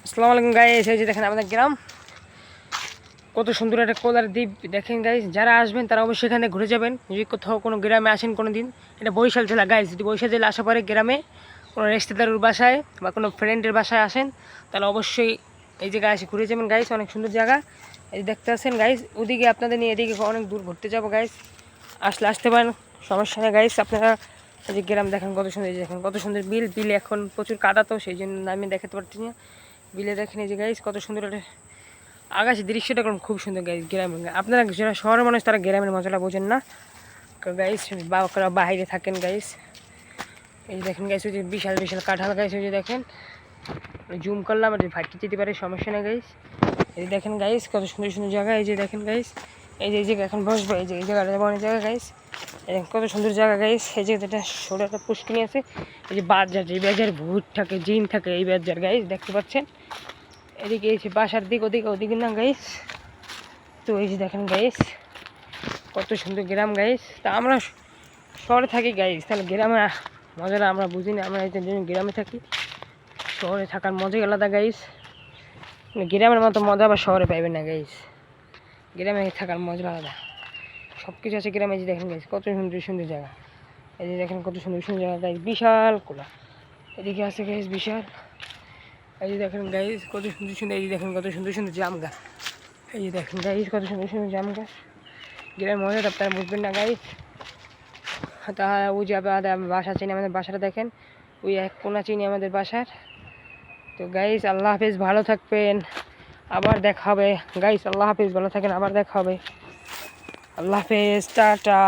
আসসালামু আলাইকুম গাইস, এই যে দেখেন আমাদের গ্রাম কত সুন্দর একটা কোলার দ্বীপ। দেখেন গাইস, যারা আসবেন তারা অবশ্যই এখানে ঘুরে যাবেন। যদি কোথাও কোনো গ্রামে আসেন কোনো দিন, এটা বরিশাল জেলা গাইস, যদি বরিশাল জেলা আসার পরে গ্রামে কোনো রিশতেদারের বাসায় বা কোনো ফ্রেন্ডের বাসায় আসেন তাহলে অবশ্যই এই জায়গায় এসে ঘুরে যাবেন গাইস। অনেক সুন্দর জায়গা, এই দেখতে পাচ্ছেন গাইস। ওদিকে আপনাদের নিয়ে এদিকে অনেক দূর ঘুরতে যাবো গাইস, আসতে পারেন, সমস্যা নেই গাইস। আপনারা এই যে গ্রাম দেখেন কত সুন্দর, এই যে দেখেন কত সুন্দর বিল এখন প্রচুর কাদা, তো সেই জন্য আমি দেখাতে পারছি না। বিলে দেখেন এই যে গাইস কত সুন্দর একটা আকাশের দৃশ্যটা খুব সুন্দর গাইস। গ্রামের আপনারা যারা শহরের মানুষ তারা গ্রামের মজাটা বোঝেন না গাইস, বাবারা বাইরে থাকেন গাইস। এই যে দেখেন গাইস, ওই যে বিশাল বিশাল কাঁঠাল গাইস, ওই যে দেখেন জুম করলাম আর ফাটতে যেতে পারে, সমস্যা নেই গাইস। এই যে দেখেন গাইস কত সুন্দর সুন্দর জায়গা, এই যে দেখেন গাইস, এই যে জায়গা এখন বসবো, এই যে এই জায়গাটা যাবো অনেক জায়গা গাইস। কত সুন্দর জায়গা গাইস। এই যে যেটা ছোটো একটা পুষ্কিনি আছে, এই যে বাজার, যে বাজার ভূত থাকে জিন থাকে, এই বাজার গাইস দেখতে পাচ্ছেন। এদিকে এই যে বাসার দিক, ওদিকে না গাইস। তো এই যে দেখেন গাইস কত সুন্দর গ্রাম গাইস। তা আমরা শহরে থাকি গাইস, তাহলে গ্রামে মজাটা আমরা বুঝি না। আমরা এই গ্রামে থাকি, শহরে থাকার মজাই আলাদা গাইস। গ্রামের মতো মজা আবার শহরে পাইবেন না গাইস। গ্রামে থাকার মজা আলাদা, সব কিছু আছে গ্রামে। যে দেখেন গাইস কত সুন্দর সুন্দর জায়গা, এই যে দেখেন কত সুন্দর সুন্দর জায়গা গাইস, বিশাল খোলা। এদিকে আছে গাইস বিশাল, এই যে দেখেন গাইস কত সুন্দর সুন্দর, এই যে দেখেন কত সুন্দর সুন্দর জাম গাছ, এই যে দেখেন গাইস কত সুন্দর সুন্দর জাম গাছ। গ্রামের মজাটা আপনারা বুঝবেন না গাইস। তা ওই যে আমাদের বাসা চিনি, আমাদের বাসাটা দেখেন, ওই এক কোনা চিনি আমাদের বাসার। তো গাইস আল্লাহ হাফেজ, ভালো থাকবেন, আবার দেখা হবে গাইস। আল্লাহ হাফেজ, ভালো থাকেন, আবার দেখা হবে। আল্লাহ হাফেজ, টাটা।